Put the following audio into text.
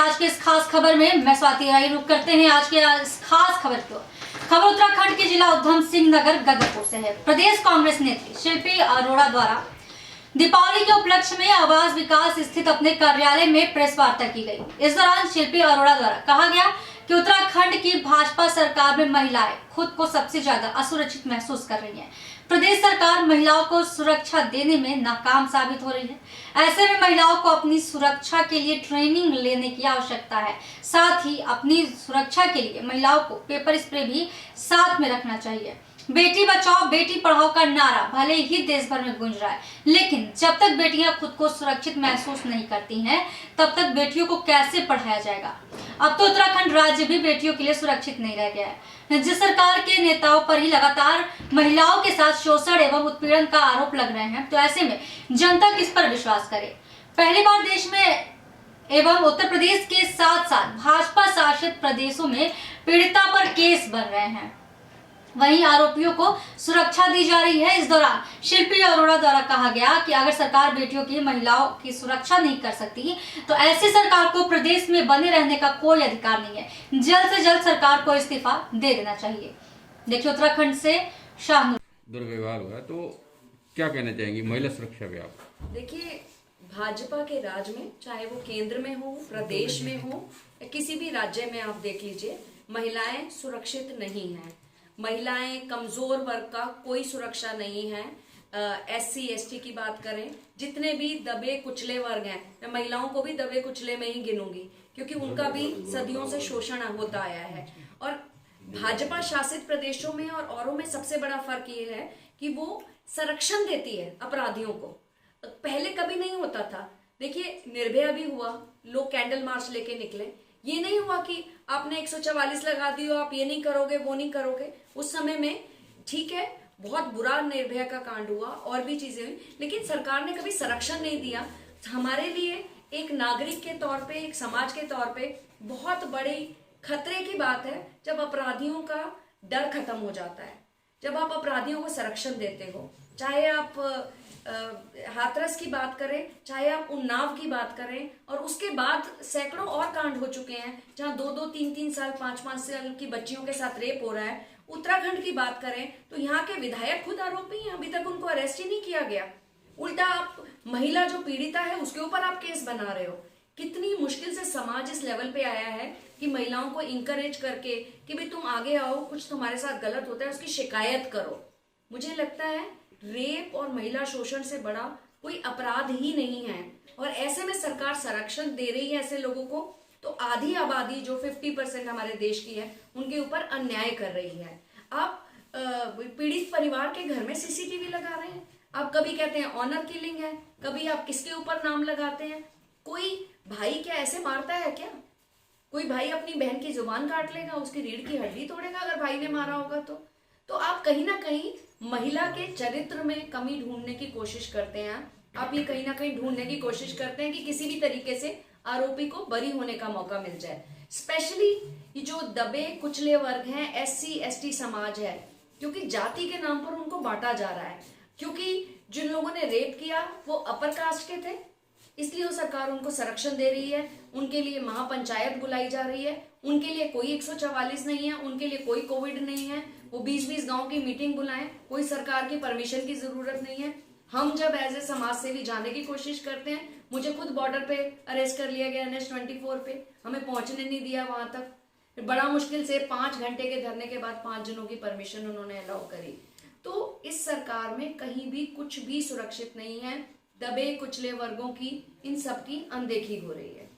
आज के इस खास खबर में। मैं स्वाति राय। रुक करते हैं आज के इस खास खबर को। खबर उत्तराखंड के जिला उधम सिंह नगर गदरपुर से है। प्रदेश कांग्रेस नेत्री शिल्पी अरोड़ा द्वारा दीपावली के उपलक्ष्य में आवास विकास स्थित अपने कार्यालय में प्रेस वार्ता की गई। इस दौरान शिल्पी अरोड़ा द्वारा कहा गया कि उत्तराखंड की भाजपा सरकार में महिलाएं खुद को सबसे ज्यादा असुरक्षित महसूस कर रही हैं। प्रदेश सरकार महिलाओं को सुरक्षा देने में नाकाम साबित हो रही है। ऐसे में महिलाओं को अपनी सुरक्षा के लिए ट्रेनिंग लेने की आवश्यकता है। साथ ही अपनी सुरक्षा के लिए महिलाओं को पेपर स्प्रे भी साथ में रखना चाहिए। बेटी बचाओ बेटी पढ़ाओ का नारा भले ही देश भर में गूंज रहा है, लेकिन जब तक बेटियां खुद को सुरक्षित महसूस नहीं करती हैं, तब तक बेटियों को कैसे पढ़ाया जाएगा। अब तो उत्तराखंड राज्य भी बेटियों के लिए सुरक्षित नहीं रह गया है। जिस सरकार के नेताओं पर ही लगातार महिलाओं के साथ शोषण एवं उत्पीड़न का आरोप लग रहे हैं, तो ऐसे में जनता किस पर विश्वास करे। पहली बार देश में एवं उत्तर प्रदेश के साथ साथ भाजपा शासित प्रदेशों में पीड़िता पर केस बन रहे हैं, वहीं आरोपियों को सुरक्षा दी जा रही है। इस दौरान शिल्पी अरोड़ा द्वारा कहा गया कि अगर सरकार बेटियों की महिलाओं की सुरक्षा नहीं कर सकती, तो ऐसी सरकार को प्रदेश में बने रहने का कोई अधिकार नहीं है। जल्द से जल्द सरकार को इस्तीफा दे देना चाहिए। देखिए उत्तराखंड से शाह दुर्व्यवहार हुआ, तो क्या कहना चाहेंगी महिला सुरक्षा पे आप? देखिए, भाजपा के राज में, चाहे वो केंद्र में हो, प्रदेश में हो या किसी भी राज्य में, आप देख लीजिए, महिलाएं सुरक्षित नहीं हैं। महिलाएं, कमजोर वर्ग का कोई सुरक्षा नहीं है। SC ST की बात करें, जितने भी दबे कुचले वर्ग हैं, मैं महिलाओं को भी दबे कुचले में ही गिनूंगी, क्योंकि उनका भी सदियों से शोषण होता आया है। और भाजपा शासित प्रदेशों में और औरों में सबसे बड़ा फर्क ये है कि वो संरक्षण देती है अपराधियों को। पहले कभी नहीं होता था। देखिए, निर्भया भी हुआ, लोग कैंडल मार्च लेके निकले। ये नहीं हुआ कि आपने 144 लगा दी हो, आप ये नहीं करोगे वो नहीं करोगे। उस समय में ठीक है, बहुत बुरा निर्भया का कांड हुआ और भी चीजें हुई, लेकिन सरकार ने कभी संरक्षण नहीं दिया। हमारे लिए एक नागरिक के तौर पे, एक समाज के तौर पे बहुत बड़ी खतरे की बात है जब अपराधियों का डर खत्म हो जाता है, जब आप अपराधियों को संरक्षण देते हो। चाहे आप हाथरस की बात करें, चाहे आप उन्नाव की बात करें, और उसके बाद सैकड़ों और कांड हो चुके हैं जहां 2-2, 3-3 साल, 5-5 साल की बच्चियों के साथ रेप हो रहा है। उत्तराखंड की बात करें तो यहाँ के विधायक खुद आरोपी हैं, अभी तक उनको अरेस्ट ही नहीं किया गया। उल्टा आप महिला जो पीड़िता है उसके ऊपर आप केस बना रहे हो। कितनी मुश्किल से समाज इस लेवल पे आया है कि महिलाओं को इंकरेज करके कि भाई तुम आगे आओ, कुछ तुम्हारे साथ गलत होता है, उसकी शिकायत करो। मुझे लगता है रेप और महिला शोषण से बड़ा कोई अपराध ही नहीं है, और ऐसे में सरकार संरक्षण दे रही है ऐसे लोगों को, तो आधी आबादी जो 50% हमारे देश की है, उनके ऊपर अन्याय कर रही है। आप पीड़ित परिवार के घर में CCTV लगा रहे हैं, आप कभी कहते हैं ऑनर किलिंग है, कभी आप किसके ऊपर नाम लगाते हैं। कोई भाई क्या ऐसे मारता है क्या? कोई भाई अपनी बहन की जुबान काट लेगा, उसकी रीढ़ की हड्डी तोड़ेगा अगर भाई ने मारा होगा तो आप कहीं ना कहीं महिला के चरित्र में कमी ढूंढने की कोशिश करते हैं। आप ये कहीं ना कहीं ढूंढने की कोशिश करते हैं कि किसी भी तरीके से आरोपी को बरी होने का मौका मिल जाए। स्पेशली ये जो दबे कुचले वर्ग हैं, SC ST समाज है, क्योंकि जाति के नाम पर उनको बांटा जा रहा है। क्योंकि जिन लोगों ने रेप किया वो अपर कास्ट के थे, इसलिए वो सरकार उनको संरक्षण दे रही है। उनके लिए महापंचायत बुलाई जा रही है, उनके लिए कोई 144 नहीं है, उनके लिए कोई कोविड नहीं है। वो 20-20 गांव की मीटिंग बुलाएं, कोई सरकार की परमिशन की जरूरत नहीं है। हम जब एज ए समाज सेवी जाने की कोशिश करते हैं, मुझे खुद बॉर्डर पे अरेस्ट कर लिया गया NH-24 पे, हमें पहुंचने नहीं दिया वहां तक। बड़ा मुश्किल से 5 घंटे के धरने के बाद 5 जनों की परमिशन उन्होंने अलाउ करी। तो इस सरकार में कहीं भी कुछ भी सुरक्षित नहीं है। दबे कुचले वर्गों की, इन सब की अनदेखी हो रही है।